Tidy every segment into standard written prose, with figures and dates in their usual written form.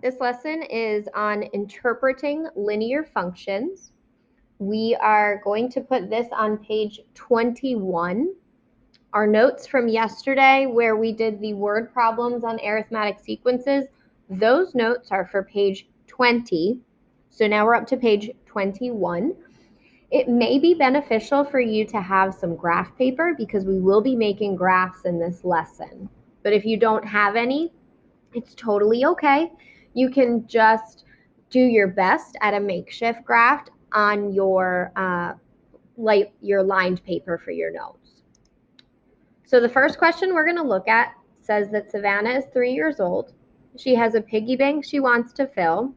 This lesson is on interpreting linear functions. We are going to put this on page 21. Our notes from yesterday, where we did the word problems on arithmetic sequences, those notes are for page 20. So now we're up to page 21. It may be beneficial for you to have some graph paper because we will be making graphs in this lesson. But if you don't have any, it's totally okay. You can just do your best at a makeshift graph on your lined paper for your notes. So the first question we're going to look at says that Savannah is 3 years old. She has a piggy bank she wants to fill.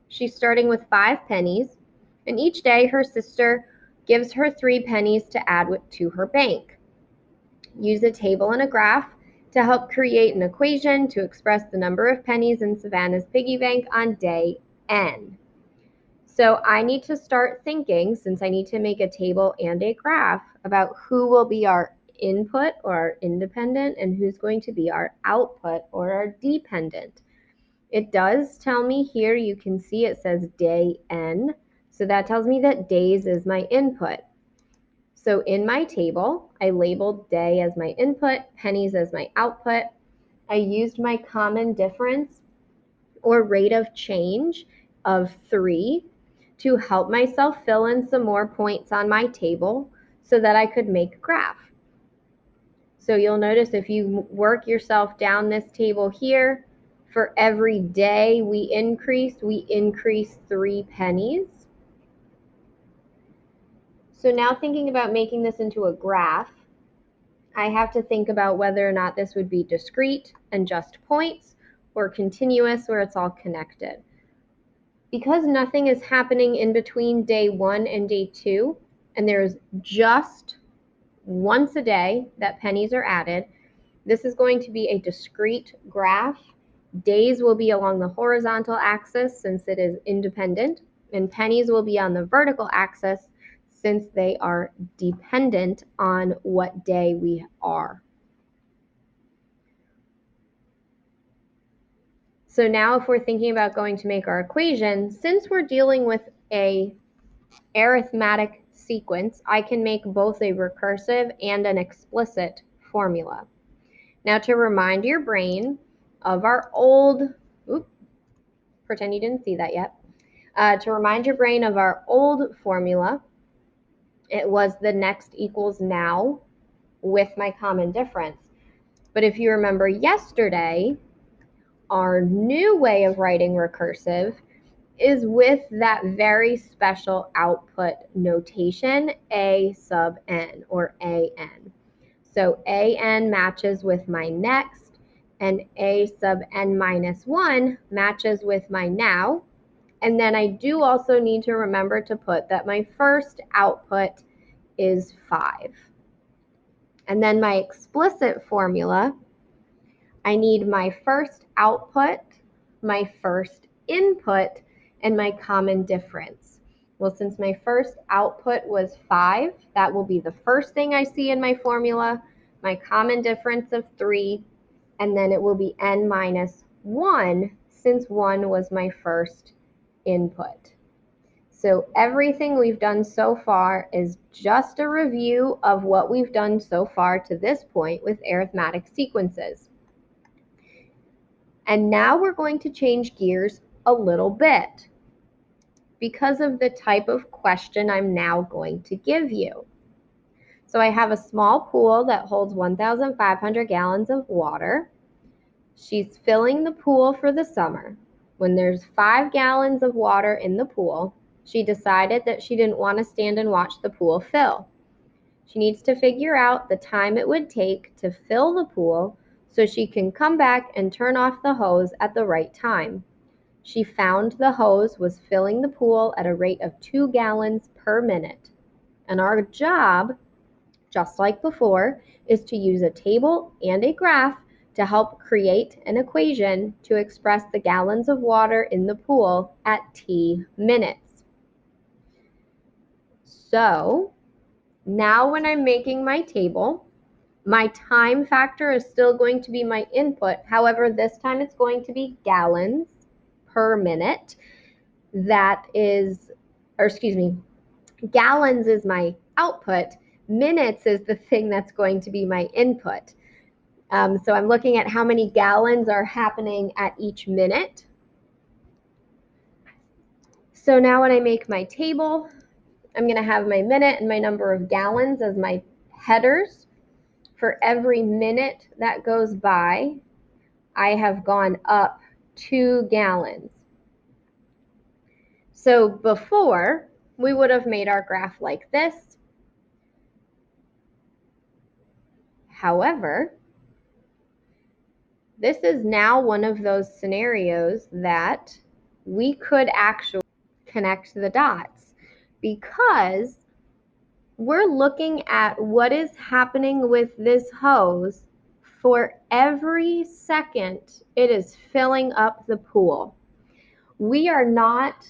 She's starting with 5 pennies, and each day her sister gives her 3 pennies to add to her bank. Use a table and a graph to help create an equation to express the number of pennies in Savannah's piggy bank on day n. So I need to start thinking, since I need to make a table and a graph, about who will be our input or our independent and who's going to be our output or our dependent. It does tell me here, you can see it says day n. So that tells me that days is my input. So in my table, I labeled day as my input, pennies as my output. I used my common difference or rate of change of 3 to help myself fill in some more points on my table so that I could make a graph. So you'll notice if you work yourself down this table here, for every day we increase 3 pennies. So now thinking about making this into a graph, I have to think about whether or not this would be discrete and just points or continuous where it's all connected. Because nothing is happening in between day 1 and day 2, and there's just once a day that pennies are added, this is going to be a discrete graph. Days will be along the horizontal axis since it is independent, and pennies will be on the vertical axis since they are dependent on what day we are. So now if we're thinking about going to make our equation, since we're dealing with a arithmetic sequence, I can make both a recursive and an explicit formula. Now to remind your brain of our old, pretend you didn't see that yet. To remind your brain of our old formula, it was the next equals now with my common difference. But if you remember yesterday, our new way of writing recursive is with that very special output notation, A sub n or AN. So AN matches with my next, and A sub n minus 1 matches with my now. And then I do also need to remember to put that my first output is 5. And then my explicit formula, I need my first output, my first input, and my common difference. Well, since my first output was 5, that will be the first thing I see in my formula, my common difference of 3, and then it will be n minus 1 since 1 was my first input. So everything we've done so far is just a review of what we've done so far to this point with arithmetic sequences. And now we're going to change gears a little bit because of the type of question I'm now going to give you. So I have a small pool that holds 1,500 gallons of water. She's filling the pool for the summer. When there's 5 gallons of water in the pool, she decided that she didn't want to stand and watch the pool fill. She needs to figure out the time it would take to fill the pool so she can come back and turn off the hose at the right time. She found the hose was filling the pool at a rate of 2 gallons per minute. And our job, just like before, is to use a table and a graph to help create an equation to express the gallons of water in the pool at t minutes. So now when I'm making my table, my time factor is still going to be my input. However, this time it's going to be gallons per minute. That is, or excuse me, gallons is my output. Minutes is the thing that's going to be my input. So I'm looking at how many gallons are happening at each minute. So now when I make my table, I'm going to have my minute and my number of gallons as my headers. For every minute that goes by, I have gone up 2 gallons. So before, we would have made our graph like this. However, this is now one of those scenarios that we could actually connect the dots, because we're looking at what is happening with this hose for every second it is filling up the pool. We are not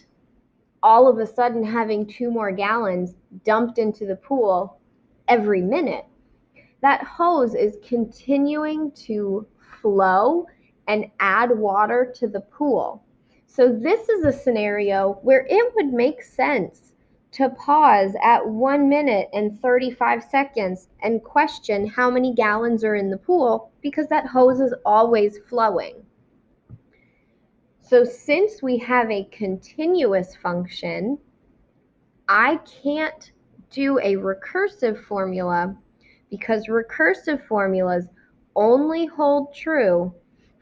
all of a sudden having 2 more gallons dumped into the pool every minute. That hose is continuing to flow and add water to the pool. So this is a scenario where it would make sense to pause at 1 minute and 35 seconds and question how many gallons are in the pool, because that hose is always flowing. So since we have a continuous function, I can't do a recursive formula, because recursive formulas only hold true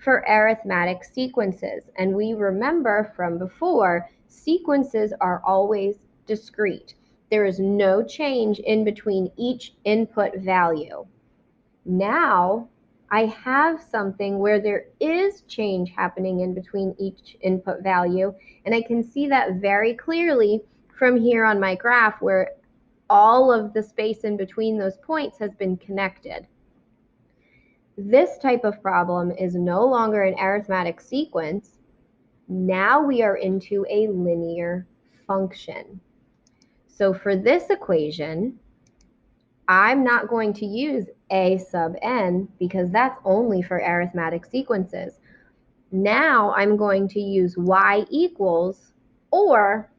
for arithmetic sequences. And we remember from before, sequences are always discrete. There is no change in between each input value. Now, I have something where there is change happening in between each input value, and I can see that very clearly from here on my graph, where all of the space in between those points has been connected. This type of problem is no longer an arithmetic sequence. Now we are into a linear function. So for this equation, I'm not going to use a sub n, because that's only for arithmetic sequences. Now I'm going to use y equals, or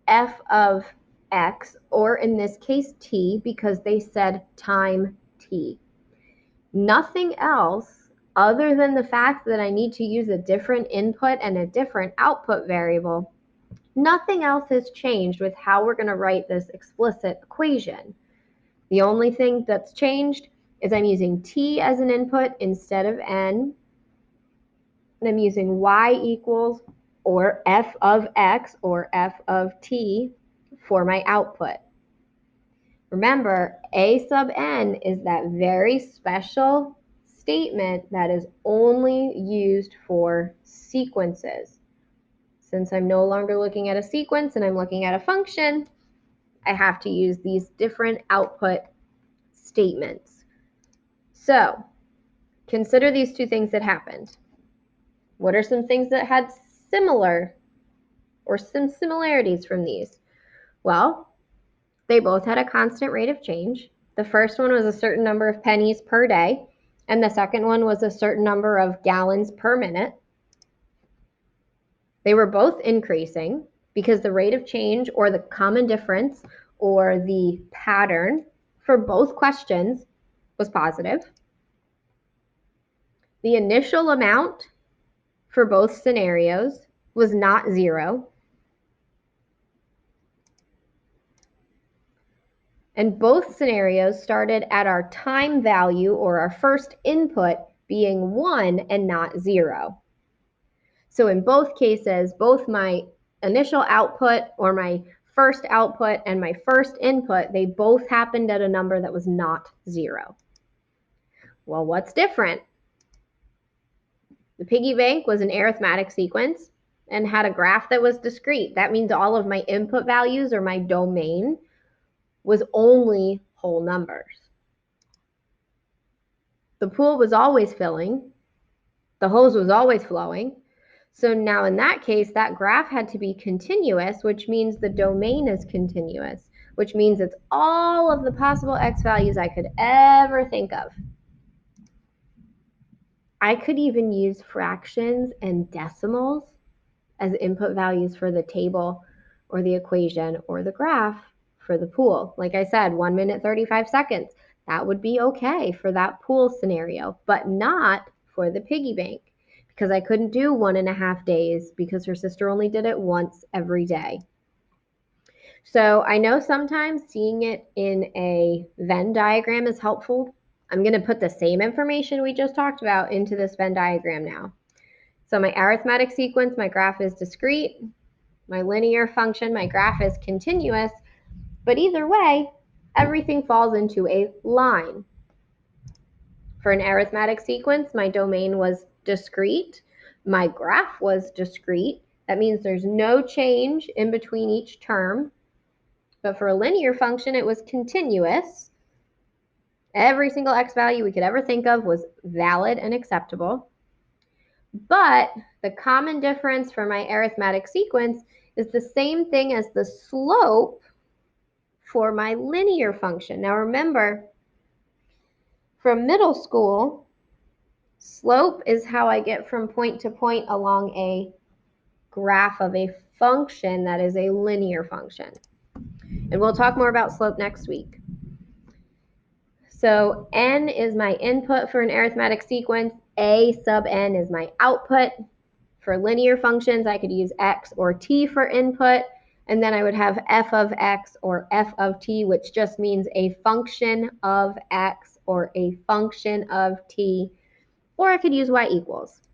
f of x, or in this case t, because they said time t. Nothing else other than the fact that I need to use a different input and a different output variable. Nothing else has changed with how we're going to write this explicit equation. The only thing that's changed is I'm using t as an input instead of n, and I'm using y equals, or f of x, or f of t for my output. Remember, a sub n is that very special statement that is only used for sequences. Since I'm no longer looking at a sequence and I'm looking at a function, I have to use these different output statements. So, consider these 2 things that happened. What are some things that had similar, or some similarities from these? Well, they both had a constant rate of change. The first one was a certain number of pennies per day, and the second one was a certain number of gallons per minute. They were both increasing because the rate of change, or the common difference, or the pattern for both questions was positive. The initial amount for both scenarios was not 0. And both scenarios started at our time value, or our first input, being 1 and not 0. So in both cases, both my initial output, or my first output, and my first input, they both happened at a number that was not 0. Well, what's different? The piggy bank was an arithmetic sequence and had a graph that was discrete. That means all of my input values, or my domain, was only whole numbers. The pool was always filling. The hose was always flowing. So now in that case, that graph had to be continuous, which means the domain is continuous, which means it's all of the possible x values I could ever think of. I could even use fractions and decimals as input values for the table or the equation or the graph for the pool. Like I said, 1 minute, 35 seconds. That would be okay for that pool scenario, but not for the piggy bank because I couldn't do 1.5 days because her sister only did it once every day. So I know sometimes seeing it in a Venn diagram is helpful. I'm going to put the same information we just talked about into this Venn diagram now. So my arithmetic sequence, my graph is discrete. My linear function, my graph is continuous. But either way, everything falls into a line. For an arithmetic sequence, my domain was discrete. My graph was discrete. That means there's no change in between each term. But for a linear function, it was continuous. Every single x value we could ever think of was valid and acceptable. But the common difference for my arithmetic sequence is the same thing as the slope for my linear function. Now remember, from middle school, slope is how I get from point to point along a graph of a function that is a linear function. And we'll talk more about slope next week. So n is my input for an arithmetic sequence. A sub n is my output. For linear functions, I could use x or t for input. And then I would have f of x or f of t, which just means a function of x or a function of t. Or I could use y equals.